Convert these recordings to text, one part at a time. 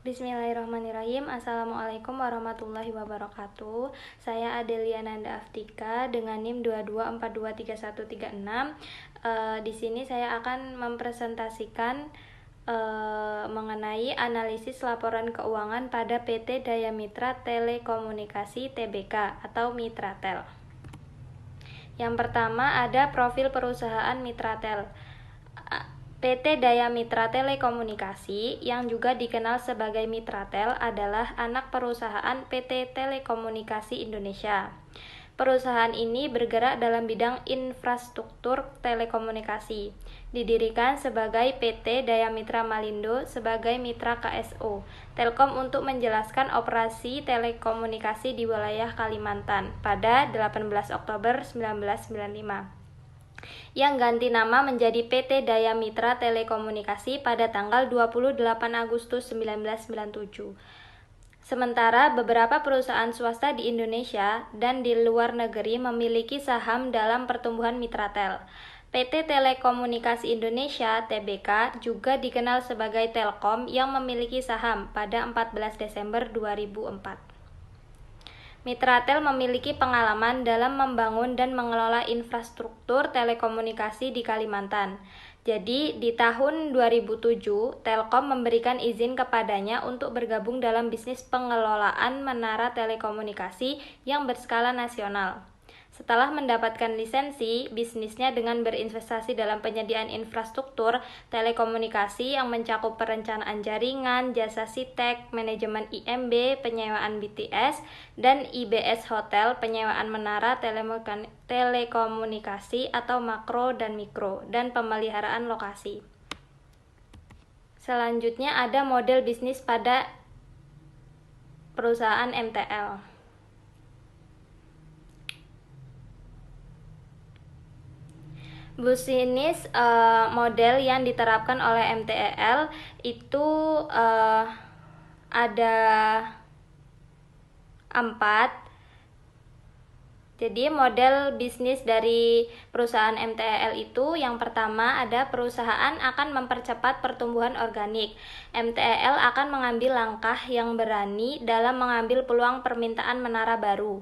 Bismillahirrahmanirrahim. Assalamualaikum warahmatullahi wabarakatuh. Saya Adelia Nanda Aftika dengan NIM 22423136. Di sini saya akan mempresentasikan mengenai analisis laporan keuangan pada PT Daya Mitra Telekomunikasi Tbk atau Mitratel. Yang pertama ada profil perusahaan Mitratel. PT Daya Mitra Telekomunikasi yang juga dikenal sebagai Mitratel adalah anak perusahaan PT Telekomunikasi Indonesia. Perusahaan ini bergerak dalam bidang infrastruktur telekomunikasi. Didirikan sebagai PT Daya Mitra Malindo sebagai mitra KSO Telkom untuk menjelaskan operasi telekomunikasi di wilayah Kalimantan pada 18 Oktober 1995. Yang ganti nama menjadi PT Daya Mitra Telekomunikasi pada tanggal 28 Agustus 1997. Sementara beberapa perusahaan swasta di Indonesia dan di luar negeri memiliki saham dalam pertumbuhan Mitratel. PT Telekomunikasi Indonesia (TBK) juga dikenal sebagai Telkom yang memiliki saham pada 14 Desember 2004. Mitratel memiliki pengalaman dalam membangun dan mengelola infrastruktur telekomunikasi di Kalimantan. Jadi, di tahun 2007, Telkom memberikan izin kepadanya untuk bergabung dalam bisnis pengelolaan menara telekomunikasi yang berskala nasional. Setelah mendapatkan lisensi, bisnisnya dengan berinvestasi dalam penyediaan infrastruktur telekomunikasi yang mencakup perencanaan jaringan, jasa sitek, manajemen IMB, penyewaan BTS, dan IBS Hotel, penyewaan menara telekomunikasi atau makro dan mikro, dan pemeliharaan lokasi. Selanjutnya ada model bisnis pada perusahaan MTL. Bisnis model yang diterapkan oleh MTEL itu ada 4. Jadi model bisnis dari perusahaan MTEL itu yang pertama ada perusahaan akan mempercepat pertumbuhan organik. MTEL akan mengambil langkah yang berani dalam mengambil peluang permintaan menara baru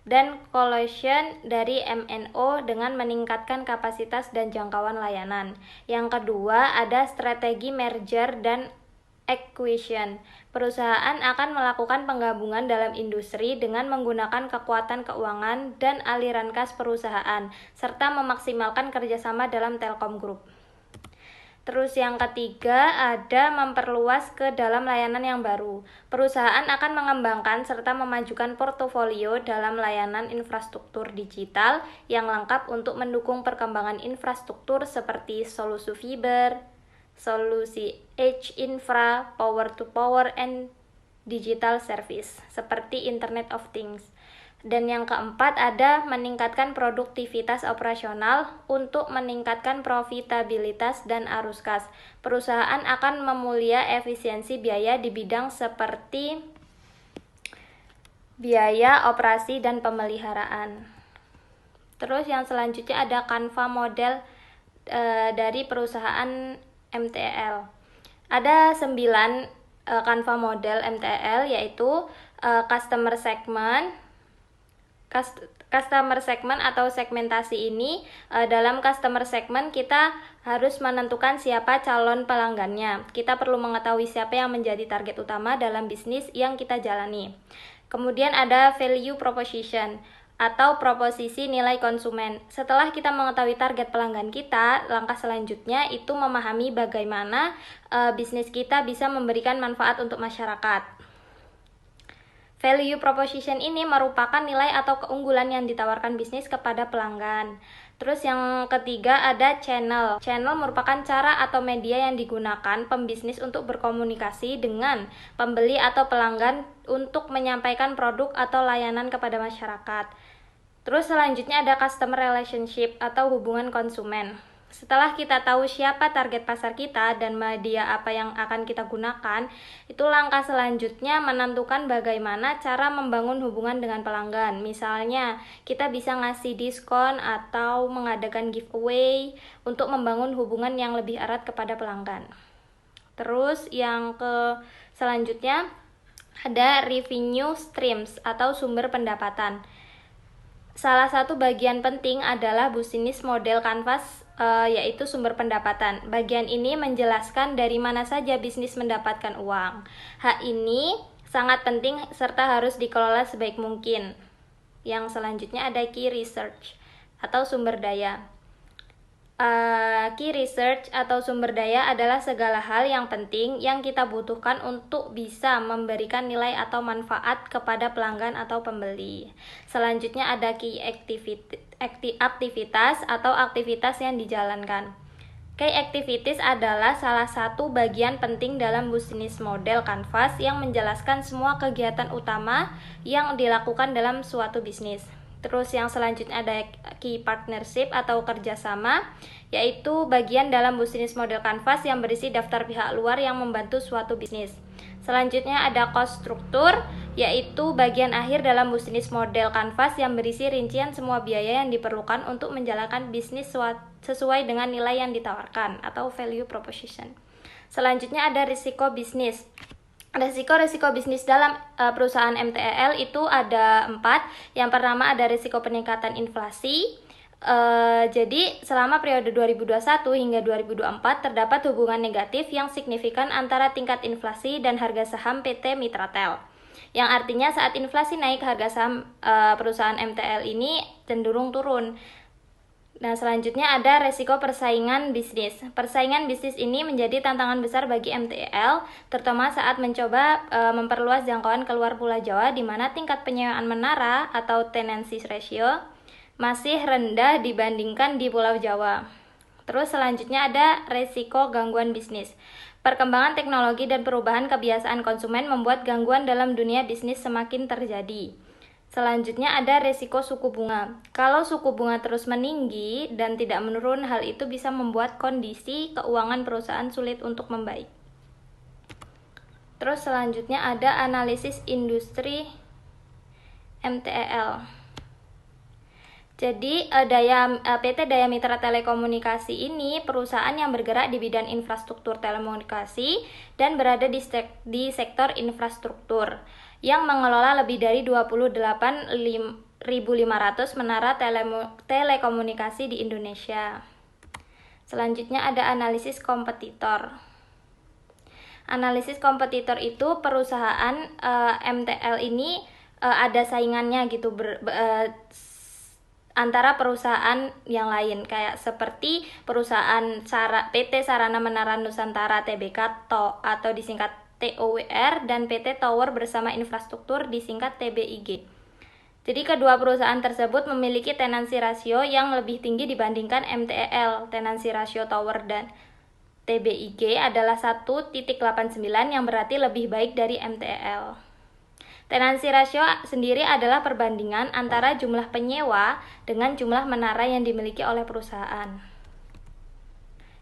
dan collusion dari MNO dengan meningkatkan kapasitas dan jangkauan layanan. Yang kedua, ada strategi merger dan acquisition. Perusahaan akan melakukan penggabungan dalam industri dengan menggunakan kekuatan keuangan dan aliran kas perusahaan, serta memaksimalkan kerjasama dalam Telkom Group. Terus yang ketiga ada memperluas ke dalam layanan yang baru. Perusahaan akan mengembangkan serta memajukan portofolio dalam layanan infrastruktur digital yang lengkap untuk mendukung perkembangan infrastruktur seperti solusi fiber, solusi edge infra, power to power, and digital service seperti Internet of Things. Dan yang keempat ada meningkatkan produktivitas operasional untuk meningkatkan profitabilitas dan arus kas. Perusahaan akan memulia efisiensi biaya di bidang seperti biaya operasi dan pemeliharaan. Terus yang selanjutnya ada Canva model dari perusahaan MTEL. Ada 9 Canva model MTEL yaitu customer segment atau segmentasi ini. Dalam customer segment kita harus menentukan siapa calon pelanggannya. Kita perlu mengetahui siapa yang menjadi target utama dalam bisnis yang kita jalani. Kemudian ada value proposition atau proposisi nilai konsumen. Setelah kita mengetahui target pelanggan kita, langkah selanjutnya itu memahami bagaimana bisnis kita bisa memberikan manfaat untuk masyarakat. Value proposition ini merupakan nilai atau keunggulan yang ditawarkan bisnis kepada pelanggan. Terus yang ketiga ada channel. Channel merupakan cara atau media yang digunakan pembisnis untuk berkomunikasi dengan pembeli atau pelanggan untuk menyampaikan produk atau layanan kepada masyarakat. Terus selanjutnya ada customer relationship atau hubungan konsumen. Setelah kita tahu siapa target pasar kita dan media apa yang akan kita gunakan, itu langkah selanjutnya menentukan bagaimana cara membangun hubungan dengan pelanggan. Misalnya, kita bisa ngasih diskon atau mengadakan giveaway untuk membangun hubungan yang lebih erat kepada pelanggan. Terus yang ke Selanjutnya ada revenue streams atau sumber pendapatan. Salah satu bagian penting adalah bisnis model kanvas, yaitu sumber pendapatan. Bagian ini menjelaskan dari mana saja bisnis mendapatkan uang. Hak ini sangat penting serta harus dikelola sebaik mungkin. Yang selanjutnya ada key research atau sumber daya. Key research atau sumber daya adalah segala hal yang penting yang kita butuhkan untuk bisa memberikan nilai atau manfaat kepada pelanggan atau pembeli. Selanjutnya ada key aktivitas atau aktivitas yang dijalankan. Key activities adalah salah satu bagian penting dalam bisnis model kanvas yang menjelaskan semua kegiatan utama yang dilakukan dalam suatu bisnis. Terus yang selanjutnya ada key partnership atau kerjasama, yaitu bagian dalam bisnis model kanvas yang berisi daftar pihak luar yang membantu suatu bisnis. Selanjutnya ada cost struktur, yaitu bagian akhir dalam bisnis model kanvas yang berisi rincian semua biaya yang diperlukan untuk menjalankan bisnis sesuai dengan nilai yang ditawarkan atau value proposition. Selanjutnya ada risiko bisnis. Risiko bisnis dalam perusahaan MTEL itu ada 4. Yang pertama ada risiko peningkatan inflasi. Jadi selama periode 2021 hingga 2024 terdapat hubungan negatif yang signifikan antara tingkat inflasi dan harga saham PT Mitratel. Yang artinya saat inflasi naik, harga saham perusahaan MTEL ini cenderung turun. Nah, selanjutnya ada resiko persaingan bisnis. Persaingan bisnis ini menjadi tantangan besar bagi MTEL, terutama saat mencoba memperluas jangkauan keluar Pulau Jawa, di mana tingkat penyewaan menara atau tenancy ratio masih rendah dibandingkan di Pulau Jawa. Terus selanjutnya ada resiko gangguan bisnis. Perkembangan teknologi dan perubahan kebiasaan konsumen membuat gangguan dalam dunia bisnis semakin terjadi. Selanjutnya ada resiko suku bunga. Kalau suku bunga terus meninggi dan tidak menurun, hal itu bisa membuat kondisi keuangan perusahaan sulit untuk membaik. Terus selanjutnya ada analisis industri MTEL. Jadi PT Daya Mitra Telekomunikasi ini perusahaan yang bergerak di bidang infrastruktur telekomunikasi dan berada di sektor infrastruktur yang mengelola lebih dari 28.500 menara telekomunikasi di Indonesia. Selanjutnya ada analisis kompetitor. Analisis kompetitor itu perusahaan MTL ini ada saingannya gitu antara perusahaan yang lain, kayak seperti perusahaan PT Sarana Menara Nusantara Tbk atau disingkat TOWR dan PT Tower Bersama Infrastruktur disingkat TBIG. Jadi kedua perusahaan tersebut memiliki tenancy rasio yang lebih tinggi dibandingkan MTEL. Tenancy rasio Tower dan TBIG adalah 1.89 yang berarti lebih baik dari MTEL. Tenancy rasio sendiri adalah perbandingan antara jumlah penyewa dengan jumlah menara yang dimiliki oleh perusahaan.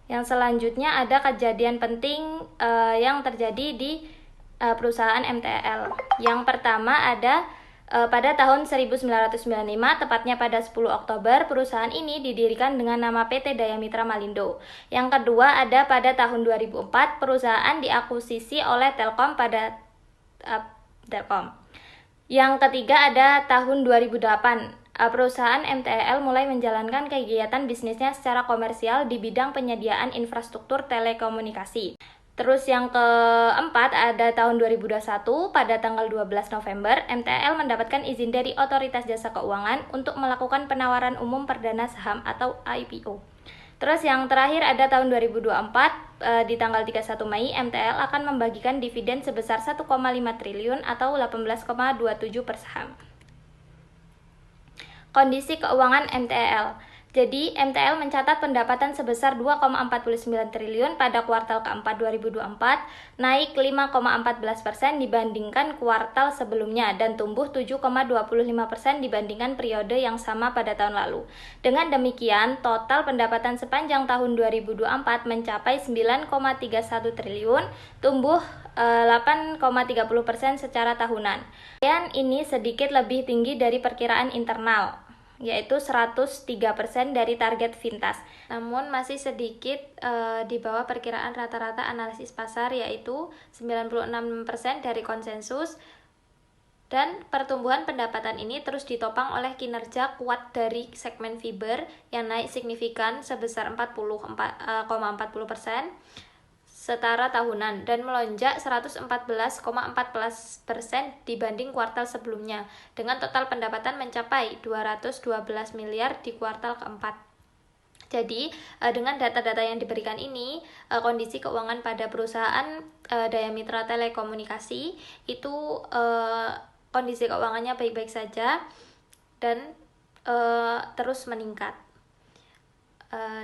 Yang selanjutnya ada kejadian penting yang terjadi di perusahaan MTEL. Yang pertama ada pada tahun 1995, tepatnya pada 10 Oktober, perusahaan ini didirikan dengan nama PT Daya Mitra Malindo. Yang kedua ada pada tahun 2004, perusahaan diakuisisi oleh Telkom pada Telkom. Yang ketiga ada tahun 2008. Perusahaan MTEL mulai menjalankan kegiatan bisnisnya secara komersial di bidang penyediaan infrastruktur telekomunikasi. Terus yang keempat ada tahun 2021, pada tanggal 12 November, MTEL mendapatkan izin dari Otoritas Jasa Keuangan untuk melakukan penawaran umum perdana saham atau IPO. Terus yang terakhir ada tahun 2024, di tanggal 31 Mei, MTEL akan membagikan dividen sebesar 1,5 triliun atau 18,27 per saham. Kondisi keuangan MTEL. Jadi, MTEL mencatat pendapatan sebesar 2,49 triliun pada kuartal keempat 2024, naik 5,14% dibandingkan kuartal sebelumnya dan tumbuh 7,25% dibandingkan periode yang sama pada tahun lalu. Dengan demikian, total pendapatan sepanjang tahun 2024 mencapai 9,31 triliun, tumbuh 8,30% secara tahunan. Dan ini sedikit lebih tinggi dari perkiraan internal. yaitu 103% dari target Vintas. Namun masih sedikit di bawah perkiraan rata-rata analisis pasar, yaitu 96% dari konsensus. Dan pertumbuhan pendapatan ini terus ditopang oleh kinerja kuat dari segmen fiber yang naik signifikan sebesar 40,40% setara tahunan dan melonjak 114,14% dibanding kuartal sebelumnya, dengan total pendapatan mencapai 212 miliar di kuartal keempat. Jadi, dengan data-data yang diberikan ini, kondisi keuangan pada perusahaan Daya Mitra Telekomunikasi itu kondisi keuangannya baik-baik saja dan terus meningkat.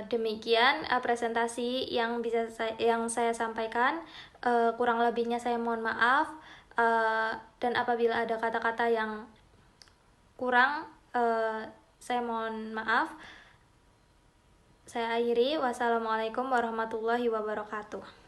Demikian presentasi yang saya sampaikan. Kurang lebihnya saya mohon maaf, dan apabila ada kata-kata yang kurang, saya mohon maaf. Saya akhiri. Wassalamualaikum warahmatullahi wabarakatuh.